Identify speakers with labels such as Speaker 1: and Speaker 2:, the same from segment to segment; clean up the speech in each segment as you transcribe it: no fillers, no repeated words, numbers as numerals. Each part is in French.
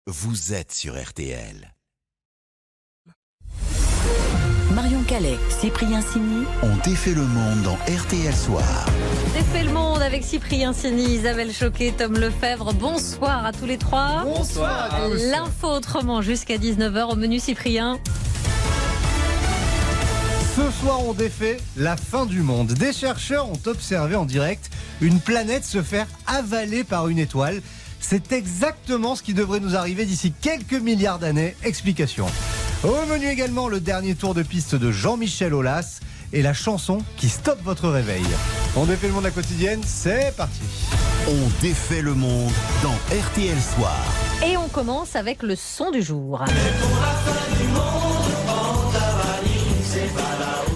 Speaker 1: vous êtes sur RTL.
Speaker 2: Marion Calais, Cyprien Signy
Speaker 1: On défait le monde dans RTL Soir.
Speaker 3: Défait le monde avec Cyprien Signy, Isabelle Choquet, Tom Lefebvre. Bonsoir à tous les trois.
Speaker 4: Bonsoir à tous.
Speaker 3: L'info autrement jusqu'à 19h au menu Cyprien.
Speaker 4: Ce soir, on défait la fin du monde. Des chercheurs ont observé en direct une planète se faire avaler par une étoile. C'est exactement ce qui devrait nous arriver d'ici quelques milliards d'années. Explication. Au menu également, le dernier tour de piste de Jean-Michel Aulas et la chanson qui stoppe votre réveil. On défait le monde à quotidienne, c'est parti.
Speaker 1: On défait le monde dans RTL Soir.
Speaker 3: Et on commence avec le son du jour.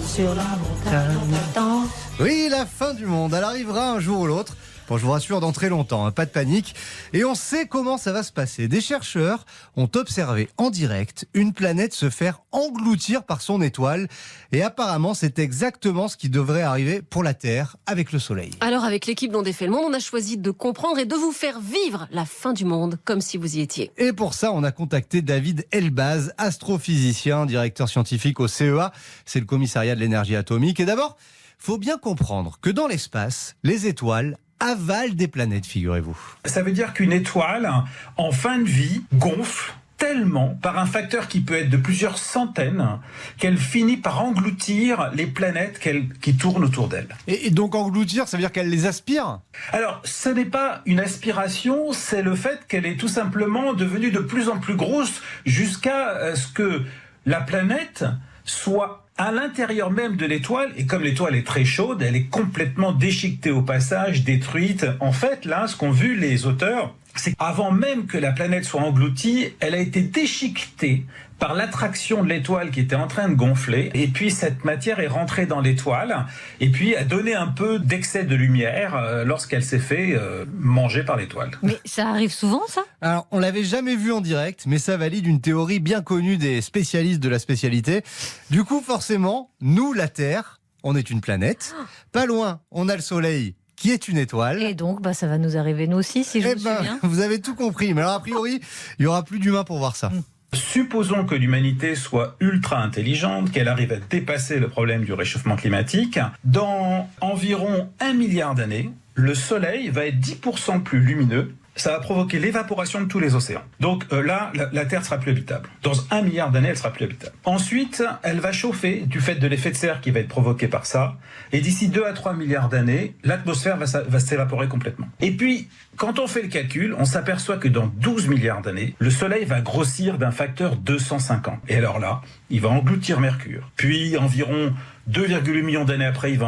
Speaker 3: Sur la montagne.
Speaker 4: Oui, la fin du monde, elle arrivera un jour ou l'autre. Bon, je vous rassure, dans très longtemps, pas de panique. Et on sait comment ça va se passer. Des chercheurs ont observé en direct une planète se faire engloutir par son étoile. Et apparemment, c'est exactement ce qui devrait arriver pour la Terre avec le Soleil.
Speaker 5: Alors, avec l'équipe d'On défait le monde, on a choisi de comprendre et de vous faire vivre la fin du monde comme si vous y étiez.
Speaker 4: Et pour ça, on a contacté David Elbaz, astrophysicien, directeur scientifique au CEA. C'est le commissariat de l'énergie atomique. Et d'abord, faut bien comprendre que dans l'espace, les étoiles avalent des planètes, figurez-vous.
Speaker 6: Ça veut dire qu'une étoile, en fin de vie, gonfle tellement par un facteur qui peut être de plusieurs centaines qu'elle finit par engloutir les planètes qui tournent autour d'elle.
Speaker 4: Et donc engloutir, ça veut dire qu'elle les aspire ?
Speaker 6: Alors, ce n'est pas une aspiration, c'est le fait qu'elle est tout simplement devenue de plus en plus grosse jusqu'à ce que la planète soit à l'intérieur même de l'étoile, et comme l'étoile est très chaude, elle est complètement déchiquetée au passage, détruite. En fait, là, ce qu'ont vu les auteurs, c'est qu'avant même que la planète soit engloutie, elle a été déchiquetée par l'attraction de l'étoile qui était en train de gonfler, et puis cette matière est rentrée dans l'étoile, et puis a donné un peu d'excès de lumière lorsqu'elle s'est fait manger par l'étoile.
Speaker 3: Mais ça arrive souvent, ça ?
Speaker 4: Alors, on l'avait jamais vu en direct, mais ça valide une théorie bien connue des spécialistes de la spécialité. Du coup, forcément, nous, la Terre, on est une planète. Pas loin, on a le Soleil, qui est une étoile.
Speaker 3: Et donc, ça va nous arriver nous aussi, si je me souviens.
Speaker 4: Vous avez tout compris. Mais alors, a priori, il n'y aura plus d'humains pour voir ça.
Speaker 6: Supposons que l'humanité soit ultra intelligente, qu'elle arrive à dépasser le problème du réchauffement climatique. Dans environ 1 milliard d'années, le Soleil va être 10% plus lumineux. Ça va provoquer l'évaporation de tous les océans. Donc là, la Terre sera plus habitable. Dans 1 milliard d'années, elle sera plus habitable. Ensuite, elle va chauffer du fait de l'effet de serre qui va être provoqué par ça. Et d'ici 2 à 3 milliards d'années, l'atmosphère va s'évaporer complètement. Et puis, quand on fait le calcul, on s'aperçoit que dans 12 milliards d'années, le Soleil va grossir d'un facteur 250. Et alors là, il va engloutir Mercure. Puis, environ 2,8 millions d'années après, il va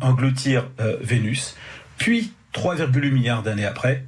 Speaker 6: engloutir Vénus. Puis, 3,8 milliards d'années après,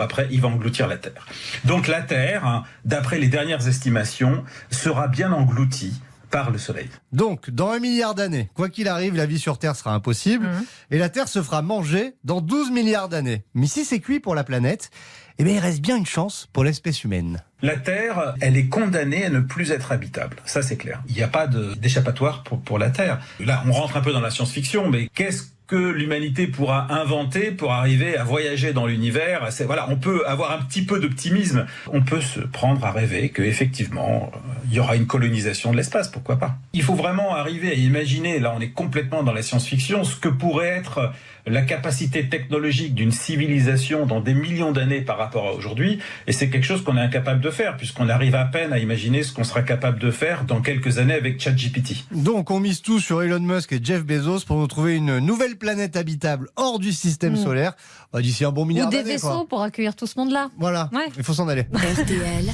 Speaker 6: après, il va engloutir la Terre. Donc la Terre, d'après les dernières estimations, sera bien engloutie par le Soleil.
Speaker 4: Donc, dans 1 milliard d'années, quoi qu'il arrive, la vie sur Terre sera impossible et la Terre se fera manger dans 12 milliards d'années. Mais si c'est cuit pour la planète, eh bien, il reste bien une chance pour l'espèce humaine.
Speaker 6: La Terre, elle est condamnée à ne plus être habitable. Ça, c'est clair. Il n'y a pas d'échappatoire pour la Terre. Là, on rentre un peu dans la science-fiction, mais qu'est-ce que l'humanité pourra inventer pour arriver à voyager dans l'univers? Voilà, on peut avoir un petit peu d'optimisme. On peut se prendre à rêver qu'effectivement, il y aura une colonisation de l'espace, pourquoi pas. Il faut vraiment arriver à imaginer, là on est complètement dans la science-fiction, ce que pourrait être la capacité technologique d'une civilisation dans des millions d'années par rapport à aujourd'hui, et c'est quelque chose qu'on est incapable de faire, puisqu'on arrive à peine à imaginer ce qu'on sera capable de faire dans quelques années avec ChatGPT.
Speaker 4: Donc on mise tout sur Elon Musk et Jeff Bezos pour nous trouver une nouvelle planète habitable hors du système solaire d'ici un bon milliard
Speaker 3: Ou des
Speaker 4: d'années.
Speaker 3: vaisseaux pour accueillir tout ce monde-là.
Speaker 4: Voilà,
Speaker 3: Ouais.
Speaker 4: il faut s'en aller.
Speaker 2: RTL.